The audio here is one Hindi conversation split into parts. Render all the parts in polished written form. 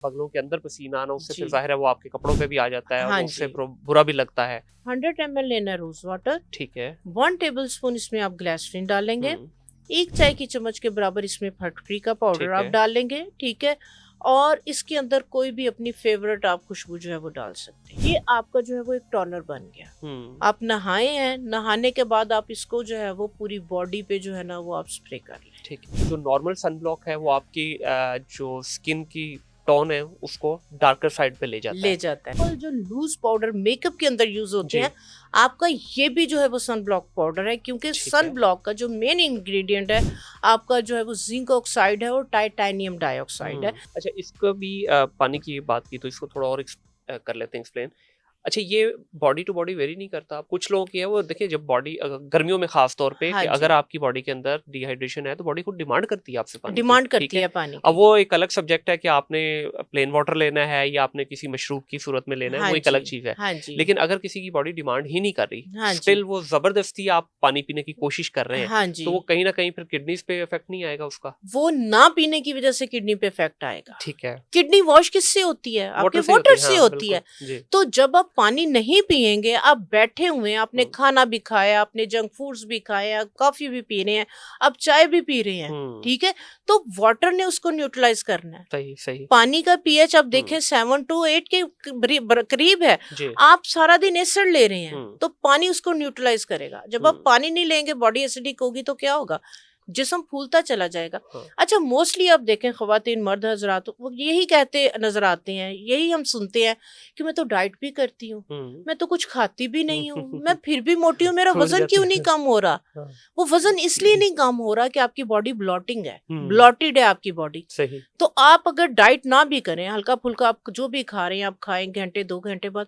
बगलों के अंदर पसीना आना, उससे फिर जी। जाहिर है वो आपके कपड़ों पे भी आ जाता है और हाँ वो उससे जी। बुरा भी लगता है। 100 ml लेना रोज वाटर, ठीक है। 1 टेबलस्पून इसमें आप ग्लिसरीन डालेंगे, हुँ, 1 चाय की चम्मच के बराबर इसमें फटकरी का पाउडर ठीक आप है। डालेंगे, ठीक है? और इसके अंदर कोई भी अपनी फेवरेट आप खुशबू जो है वो डाल सकते हैं। ये आपका जो है वो एक टोनर बन गया। हुँ, आप नहाए हैं, नहाने के बाद आप इसको जो है वो पूरी बॉडी पे जो है ना वो आप स्प्रे कर लें। ठीक है। जो नॉर्मल सनब्लॉक है वो आपकी जो स्किन की टोन है उसको डार्कर साइड पे ले जाता ले है। जाता है। और जो लूज पाउडर मेकअप के अंदर यूज होते जी, हैं, आपका ये भी जो है वो सन ब्लॉक पाउडर है, क्योंकि ठीक सन है। ब्लॉक का जो मेन इंग्रेडिएंट है आपका जो है वो जिंक ऑक्साइड है और टाइटेनियम डाइऑक्साइड है। अच्छा, इसका भी पानी की बात की तो इसको थोड़ा और कर लेते हैं एक्सप्लेन। अच्छा, ये बॉडी टू बॉडी वेरी नहीं करता? कुछ लोगों की है वो, देखिए जब बॉडी गर्मियों में खास तौर पे हाँ कि जी, अगर आपकी बॉडी के अंदर डिहाइड्रेशन है तो बॉडी खुद डिमांड करती है आपसे पानी की, डिमांड ठीक करती है? है पानी अब की। वो एक अलग सब्जेक्ट है कि आपने प्लेन वाटर लेना है या आपने किसी मशरूब की सूरत में लेना है, हाँ वो एक अलग जी, चीज़ है। हाँ जी, लेकिन अगर किसी की बॉडी डिमांड ही नहीं कर रही, हाँ जी, स्टिल वो ज़बरदस्ती आप पानी पीने की कोशिश कर रहे हैं, हाँ तो जी। वो कहीं न कहीं फिर किडनीज़ पे इफ़ेक्ट नहीं आएगा उसका? वो ना पीने की वजह से किडनी पे इफेक्ट आएगा। ठीक है। किडनी वॉश किससे होती है? आपके वाटर से ही होती वाटर है, से हाँ, होती है। बिल्कुल। जी। तो जब आप पानी नहीं पिएंगे, आप बैठे हुए हैं, आपने हुँ, खाना भी खाया, आपने जंक फूड्स भी खाए, आप कॉफी भी पी रहे हैं, आप चाय भी पी रहे हैं, हुँ, ठीक है? तो वाटर ने उसको न्यूट्रलाइज करना है। सही, सही। पानी का पीएच आप हुँ, देखें 7 to 8 के करीब है। जी। आप सारा दिन एसिड ले रहे हैं, हुँ, तो पानी उसको न्यूट्रलाइज करेगा। जब आप हुँ, पानी नहीं लेंगे, बॉडी एसिडिक होगी तो क्या होगा? जिस्म फूलता चला जाएगा। हाँ। अच्छा, मोस्टली आप देखें ख़वातीन मर्द हज़रात वो यही कहते नज़र आते हैं, यही हम सुनते हैं कि मैं तो डाइट भी करती हूँ, हुँ। मैं तो कुछ खाती भी नहीं हूँ, मैं फिर भी मोटी हूँ, मेरा भूल वज़न जाते क्यों नहीं हैं। कम हो रहा? हाँ। वो वज़न इसलिए नहीं कम हो रहा कि आपकी बॉडी ब्लॉटिंग है, हुँ, ब्लॉटेड है आपकी बॉडी। सही। तो आप अगर डाइट ना भी करें, हल्का-फुल्का आप जो भी खा रहे हैं, आप खाएँ घंटे 2 घंटे बाद,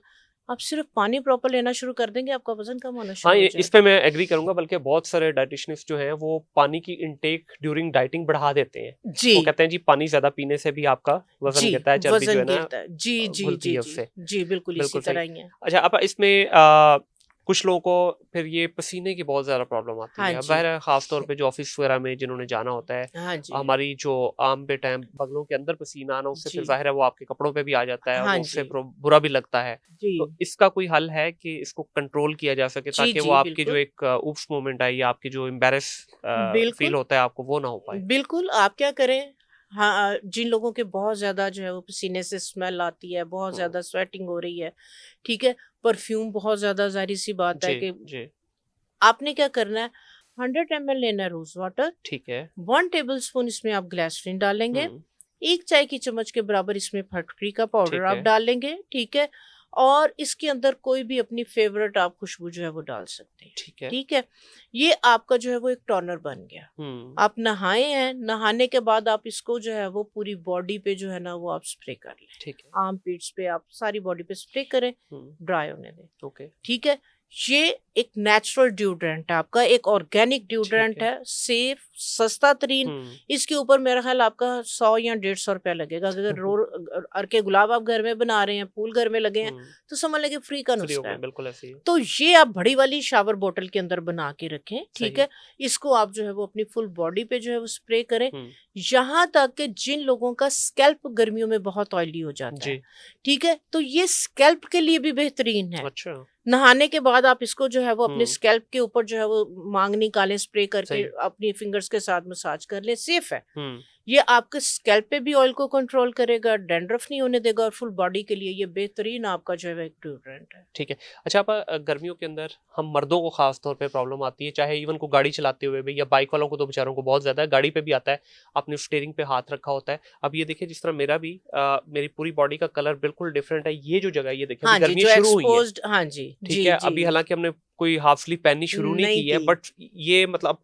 आप सिर्फ़ पानी प्रॉपर लेना शुरू कर देंगे, आपका वज़न कम होना हाँ, शुरू हो ये इस जाएगा। पे मैं एग्री करूँगा, बल्कि बहुत सारे डायटीशियनिस्ट जो हैं वो पानी की इनटेक ड्यूरिंग डाइटिंग बढ़ा देते हैं। जी। वो कहते हैं जी पानी ज़्यादा पीने से भी आपका वज़न जी, गिरता है, चर्बी जो वज़न है ना गिरता है। जी, जी, घुलती जी, है जी। उससे। जी, बिल्कुल इसी बिल्कुल सही। तरह ही है। अच्छा, अब इसमें कुछ लोगों को फिर ये पसीने की बहुत ज़्यादा प्रॉब्लम आती हाँ है। अब जी। ज़ाहिर है ख़ास तौर पे जो ऑफ़िस वग़ैरह में जिन्होंने जाना होता है, हाँ जी। हमारी जो आर्म पिट है, बगलों के अंदर पसीना आना, उससे फिर जी। ज़ाहिर है वो आपके कपड़ों पे भी आ जाता है और हाँ वो उससे जी। बुरा भी लगता है। जी। तो इसका कोई हल है कि इसको कंट्रोल किया जा सके जी, ताकि वो जी, आपकी जो बिल्कुल। एक ऊप्स मोमेंट है या आपकी जो फ़ील बिल्कुल, होता है आपको, वो ना हो पाए? बिल्कुल, आप क्या करें, हाँ, जिन लोगों के बहुत ज़्यादा जो है वो पसीने से स्मेल आती है, बहुत हुँ। ज़्यादा स्वेटिंग हो रही है, ठीक है? परफ्यूम बहुत ज़्यादा ज़ाहिर-सी बात है जी, कि जी। आपने क्या करना है, 100 ml लेना है रोज़ वाटर, ठीक है। 1 टेबलस्पून इसमें आप ग्लिसरीन डालेंगे, हुँ, 1 चाय की चम्मच के बराबर इसमें फटकरी का पाउडर ठीक आप है। डालेंगे, ठीक है? और इसके अंदर कोई भी अपनी फ़ेवरेट आप खुशबू जो है वो डाल सकते हैं, ठीक है। ठीक है? ये आपका जो है वो एक टोनर बन गया। हुँ, आप नहाए हैं, नहाने के बाद आप इसको जो है वो पूरी बॉडी पे जो है ना वो आप स्प्रे कर लें। ठीक है। आर्म पिट्स पे आप सारी बॉडी पे स्प्रे करें, हुँ, ड्राई होने दें। ओके। ठीक है? ये एक नेचुरल डिओड्रेंट है आपका, एक ऑर्गेनिक ठीक डिओड्रेंट है। है, सेफ, सस्ता तरीन। हुँ। इसके ऊपर मेरा ख़्याल आपका 100 या 150 रुपया लगेगा। अगर अर्के गुलाब आप घर में बना रहे हैं, फूल घर में लगे हैं, हुँ, तो समझ लें कि फ्री का फ्री हो नुस्ख़ा गए, है। बिल्कुल ऐसे ही है। तो ये आप बड़ी वाली शावर बॉटल के अंदर बना के रखें, ठीक सही। है? इसको आप जो है वो अपनी फुल बॉडी पे जो है वो स्प्रे करें, हुँ, यहाँ तक कि जिन लोगों का स्कैल्प गर्मियों में बहुत ऑयली हो जाता है, जी। ठीक है? तो ये स्कैल्प के लिए भी बेहतरीन है। अच्छा। नहाने के बाद आप इसको जो है वो अपने हुँ, स्कैल्प के ऊपर जो है वो मांग निकालें, स्प्रे करके सही। अपनी फिंगर्स के साथ मसाज कर लें, सेफ है। हुँ, ये आपके स्कैल्प पे भी ऑयल को कंट्रोल करेगा, डैंड्रफ नहीं होने देगा और फुल बॉडी के लिए ये बेहतरीन आपका जो है वो एक डिओड्रेंट है। ठीक है। अच्छा, आप गर्मियों के अंदर हम मर्दों को ख़ास तौर पे प्रॉब्लम आती है, चाहे इवन को गाड़ी चलाते हुए भी या बाइक वालों को तो बेचारों को बहुत ज़्यादा है, गाड़ी पे भी आता है, आपने स्टीयरिंग पे हाथ रखा होता है। अब ये देखिए जिस तरह मेरा भी मेरी पूरी बॉडी का कलर बिल्कुल डिफरेंट है, ये जो जगह है ये देखिए अभी हाँ जी, गर्मियाँ जो शुरू हुई हैं, एक्सपोज़्ड हाँ जी, ठीक जी, है? जी। अभी हालाँकि हमने कोई हाफ स्लीव पहननी शुरू नहीं नहीं की है, की। बट ये मतलब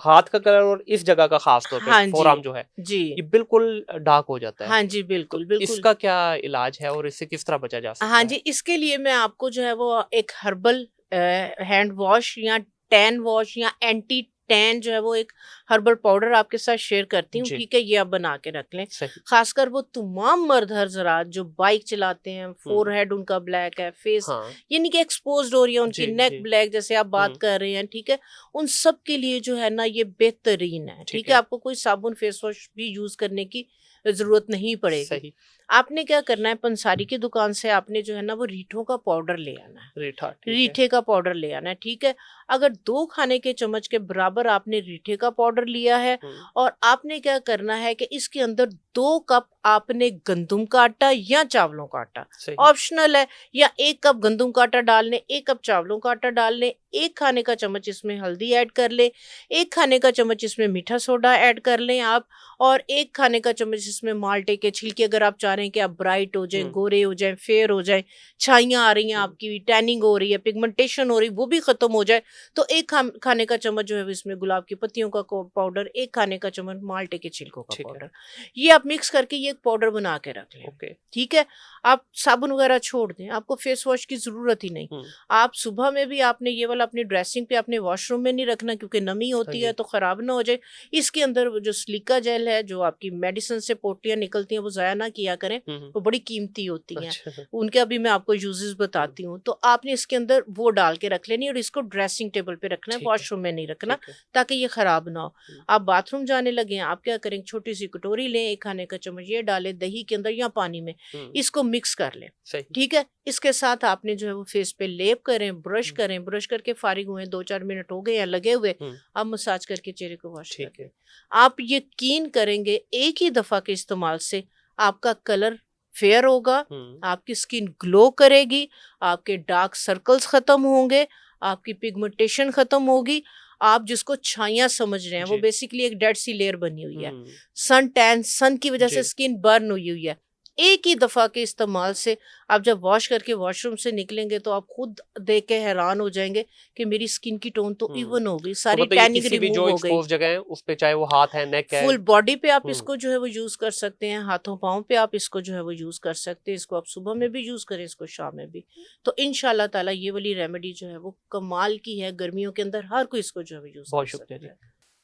हाथ का कलर और इस जगह का ख़ास तौर पे हाँ जी, फोrearm जो है, जी। ये बिल्कुल डार्क हो जाता है। हाँ जी, तो बिल्कुल, बिल्कुल। इसका क्या इलाज है और इससे किस तरह बचा जा हाँ सकता जी, है? इसके लिए मैं आपको जो है वो एक हर्बल हैंड वॉश या टैन वॉश या एंटी टैन जो है वो एक हर्बल पाउडर आपके साथ शेयर करती हूँ, जी, ठीक है? ये आप बना के रख लें। सही। ख़ासकर वो तमाम मर्द हज़रात जो बाइक चलाते हैं, हुँ, फ़ोरहेड उनका ब्लैक है, फेस हाँ। यानी कि एक्सपोज़्ड हो रही है, उनकी जी, नेक जी। ब्लैक जैसे आप बात हुँ, कर रहे हैं, ठीक है? उन सब के लिए जो है ना ये बेहतरीन है, ठीक ठीक है? है। आपको कोई साबुन, फेस वॉश भी यूज़ करने की जरूरत नहीं पड़ेगी। सही। आपने क्या करना है, पंसारी की दुकान से आपने जो है ना वो रीठों का पाउडर ले आना है, रीठा, ठीक है। रीठे का पाउडर ले आना है, ठीक है। अगर 2 खाने के चम्मच के बराबर आपने रीठे का पाउडर लिया है, और आपने क्या करना है कि इसके अंदर 2 कप आपने गंदम का आटा या चावलों का आटा, सही। ऑप्शनल है, या 1 कप गंदम का आटा डाल लें, 1 कप चावलों का आटा डाल लें, 1 खाने का चम्मच इसमें हल्दी ऐड कर लें, 1 खाने का चम्मच इसमें मीठा सोडा ऐड कर लें आप, और 1 खाने का चम्मच इसमें माल्टे के छिलके, अगर आप चाह रहे हैं कि आप ब्राइट हो जाएं, गोरे हो जाएं, फेयर हो जाएं, छाइयाँ आ रही हैं आपकी, टैनिंग हो रही है, पिगमेंटेशन हो रही, वो भी खत्म हो जाए, तो 1 खाने का चम्मच जो है इसमें गुलाब की पत्तियों का पाउडर, 1 खाने का चम्मच माल्टे के छिलकों का पाउडर, ये आप मिक्स करके ये एक पाउडर बना के रख लें। ओके। ठीक है, आप साबुन वगैरह छोड़ दें, आपको फेस वॉश की जरूरत ही नहीं। आप सुबह में भी आपने ये वाला अपनी ड्रेसिंग पे अपने वॉशरूम में नहीं रखना, क्योंकि नमी होती है तो खराब ना हो जाए। इसके अंदर जो सिलिका जेल है, जो आपकी मेडिसिन से पोटलियां निकलती हैं, वो जाया ना किया करें, वो बड़ी कीमती होती हैं। अच्छा। उनके अभी मैं आपको यूजेस बताती हूँ। तो आपने इसके अंदर वो डाल के रख लेनी, और इसको ड्रेसिंग टेबल पे रखना है, वॉशरूम में नहीं रखना, ताकि ये खराब ना हो। आप बाथरूम जाने लगे हैं, आप क्या करें, छोटी सी कटोरी लें, 1 खाने का चम्मच ये डालें दही के अंदर या पानी में, इसको मिक्स कर लें। ठीक है, इसके साथ आपने जो है वो फेस पे लेप करें, ब्रश करें, ब्रश करके फारिग हुए, 2-4 मिनट हो गए हैं लगे हुए, आप मसाज करके चेहरे को वॉश करें। आप यकीन करेंगे, एक ही दफा के इस्तेमाल से आपका कलर फेयर होगा, आपकी स्किन ग्लो करेगी, आपके डार्क सर्कल्स खत्म होंगे, आपकी पिगमेंटेशन खत्म होगी। आप जिसको छाइयां समझ रहे हैं, वो बेसिकली एक डेड सी लेयर बनी हुई है, सन टैन, सन की वजह से स्किन बर्न हुई हुई है। एक ही दफा के इस्तेमाल से आप जब वॉश करके वॉशरूम से निकलेंगे तो आप खुद देख के हैरान हो जाएंगे कि मेरी स्किन की टोन तो इवन हो गई, सारी टैनिंग रिमूव हो गई। जगह है उस पे, चाहे वो हाथ है, नेक है, फुल बॉडी पे आप इसको जो है वो यूज कर सकते हैं, हाथों पाँव पे आप इसको जो है वो यूज कर सकते हैं। इसको आप सुबह में भी यूज करें, इसको शाम में भी। तो इंशाल्लाह ताला ये वाली रेमेडी जो है वो कमाल की है, गर्मियों के अंदर हर कोई इसको जो है वो यूज कर सकता है।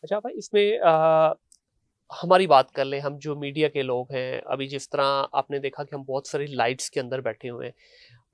अच्छा भाई, इसमें हमारी बात कर लें, हम जो मीडिया के लोग हैं, अभी जिस तरह आपने देखा कि हम बहुत सारी लाइट्स के अंदर बैठे हुए हैं,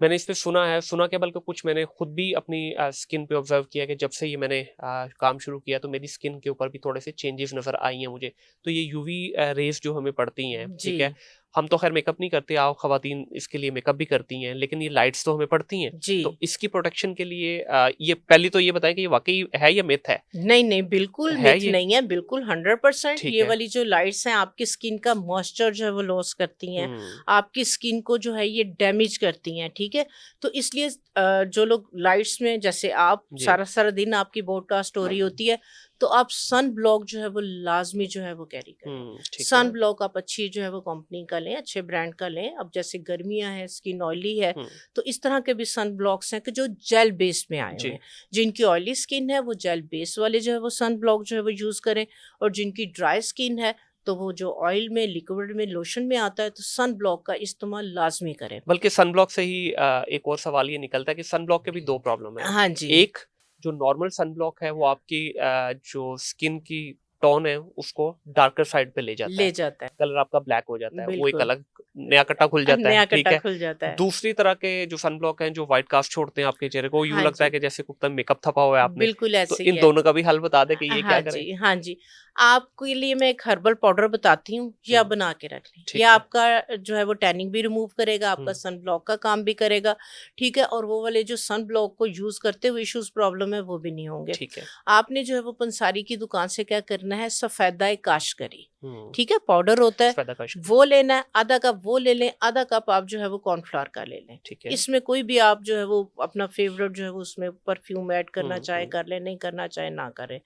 मैंने इस पे सुना क्या, बल्कि कुछ मैंने खुद भी अपनी स्किन पे ऑब्जर्व किया कि जब से ये मैंने काम शुरू किया तो मेरी स्किन के ऊपर भी थोड़े से चेंजेस नज़र आई हैं मुझे। तो ये यूवी रेज जो हमें पड़ती हैं, ठीक है, हम तो खैर मेकअप नहीं करते, आओ खवातीन इसके लिए मेकअप भी करती हैं, लेकिन ये लाइट्स तो हमें पड़ती हैं। तो इसकी प्रोटेक्शन के लिए ये पहले तो ये बताएं कि ये वाकई है या मिथ है? नहीं, बिल्कुल मिथ नहीं है, बिल्कुल 100%। ये वाली जो लाइट्स हैं आपकी स्किन का मॉइस्चर जो है वो लॉस करती हैं, आपकी स्किन को जो है ये डैमेज करती हैं। ठीक है, तो इसलिए जो लोग लाइट्स में, जैसे आप सारा दिन आपकी ब्रॉडकास्ट हो रही होती है, तो आप सन ब्लॉक जो है वो लाजमी जो है वो कैरी करें। सन ब्लॉक आप अच्छी जो है वो कंपनी का लें, अच्छे ब्रांड का लें। अब जैसे गर्मियां हैं, स्किन ऑयली है, तो इस तरह के भी सन ब्लॉक्स हैं कि जो जेल बेस्ड में आए हुए हैं। जिनकी ऑयली स्किन है वो जेल बेस वाले जो है वो सन ब्लॉक जो है वो यूज करें, और जिनकी ड्राई स्किन है तो वो जो ऑयल में, लिक्विड में, लोशन में आता है, तो सन ब्लॉक का इस्तेमाल लाजमी करें। बल्कि सन ब्लॉक से ही एक और सवाल ये निकलता है कि सन ब्लॉक के भी 2 प्रॉब्लम है। हाँ जी। एक जो नॉर्मल सन ब्लॉक है वो आपकी जो स्किन की टोन है उसको डार्कर साइड पे ले जाता है, कलर आपका ब्लैक हो जाता है, वो एक अलग नया कट्टा खुल जाता है। ठीक है, दूसरी तरह के जो सन ब्लॉक हैं जो व्हाइट कास्ट छोड़ते हैं आपके चेहरे को, यूं लगता है कि जैसे कुत्ता मेकअप थपा हुआ है आपने। बिल्कुल ऐसे तो इन दोनों का भी हल बता दे कि ये क्या करें। हाँ जी, आपके लिए मैं एक हर्बल पाउडर बताती हूँ, ये आप बना के रख लें। ये आपका जो है वो टैनिंग भी रिमूव करेगा, आपका सन ब्लॉक का काम भी करेगा। ठीक है, और वो वाले जो सन ब्लॉक को यूज करते हुए इश्यूज प्रॉब्लम है वो भी नहीं होंगे। ठीक है, आपने जो है वो पंसारी की दुकान से क्या करना है, सफेदा काशकरी, ठीक है, पाउडर होता है, वो लेना है, आधा कप वो ले लें, आधा कप आप जो है वो कॉर्नफ्लावर का ले लें। ठीक है, इसमें कोई भी आप जो है वो अपना फेवरेट जो है वो उसमें परफ्यूम ऐड करना चाहे कर ले, नहीं करना चाहे ना करें।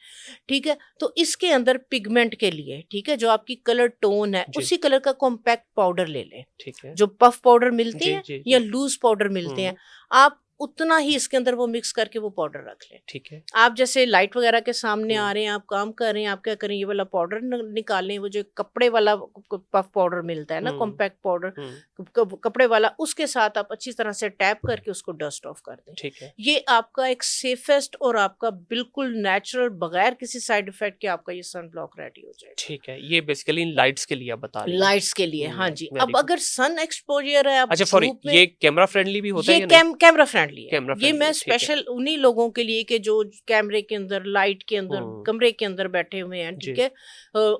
ठीक है, तो इसके अंदर पिगमेंट के लिए, ठीक है, जो आपकी कलर टोन है उसी कलर का कॉम्पैक्ट पाउडर ले लें। ठीक है, जो पफ पाउडर मिलते हैं या लूज पाउडर मिलते हैं, आप उतना ही इसके अंदर वो मिक्स करके वो पाउडर रख लें। ठीक है, आप जैसे लाइट वगैरह के सामने आ रहे हैं, आप काम कर रहे हैं, आप क्या करें, ये वाला पाउडर निकालें, वो जो कपड़े वाला पफ पाउडर मिलता है ना, कॉम्पैक्ट पाउडर कपड़े वाला, उसके साथ आप अच्छी तरह से टैप करके उसको डस्ट ऑफ कर दें। ठीक है, ये आपका एक सेफेस्ट और आपका बिल्कुल नेचुरल, बगैर किसी साइड इफेक्ट के आपका ये सन ब्लॉक रेडी हो जाएगा। ठीक है, ये बेसिकली लाइट्स के लिए आप बता रहे हैं। लाइट्स के लिए, हाँ जी। अब अगर सन एक्सपोजर है, अच्छा सॉरी, ये कैमरा फ्रेंडली भी होता है? ये कैमरा फ्रेंडली लिए कैमरा ये फ्रेंडली मैं है, ठीक है। स्पेशल उन्हीं लोगों के लिए कि जो कैमरे के अंदर, लाइट के अंदर, कमरे के अंदर बैठे हुए हैं, ठीक जी। है,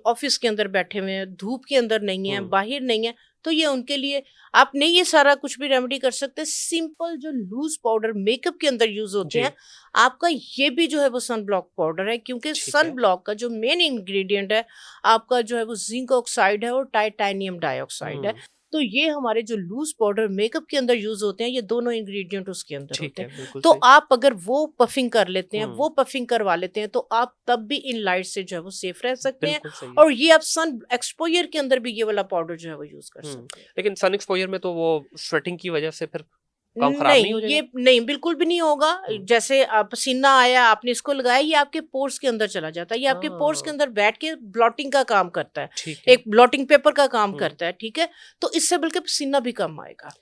ऑफिस के अंदर बैठे हुए हैं, धूप के अंदर नहीं है, बाहर नहीं है, तो ये उनके लिए आप नहीं ये सारा कुछ भी रेमेडी कर सकते। सिंपल जो लूज पाउडर मेकअप के अंदर यूज होते जी। हैं, आपका ये भी जो है वो सन ब्लॉक पाउडर है, क्योंकि ठीक सन है। ब्लॉक का जो मेन इंग्रेडिएंट है आपका जो है वो जिंक ऑक्साइड है और टाइटेनियम डाइऑक्साइड है। तो ये हमारे जो लूज पाउडर मेकअप के अंदर यूज होते हैं, ये दोनों इंग्रेडिएंट उसके अंदर ठीक होते है, हैं। बिल्कुल तो सही। आप अगर वो पफिंग कर लेते हैं, हम्म, वो पफिंग करवा लेते हैं, तो आप तब भी इन लाइट से जो है वो सेफ रह सकते हैं। बिल्कुल सही है। और ये आप सन एक्सपोजर के अंदर भी ये वाला पाउडर जो है वो यूज कर सकते हैं। लेकिन सन एक्सपोजर में तो वो स्वेटिंग की वजह से फिर काम खराब नहीं हो जाएगा? ये नहीं, बिल्कुल भी नहीं होगा। हम्म, जैसे पसीना आया, आपने इसको लगाया, ये आपके पोर्स के अंदर चला जाता है, ये आपके पोर्स के हाँ, अंदर बैठ के ब्लॉटिंग का काम करता है, ठीक है। एक ब्लॉटिंग पेपर का काम हम्म, करता है, ठीक है। तो इससे बल्कि पसीना भी कम आएगा।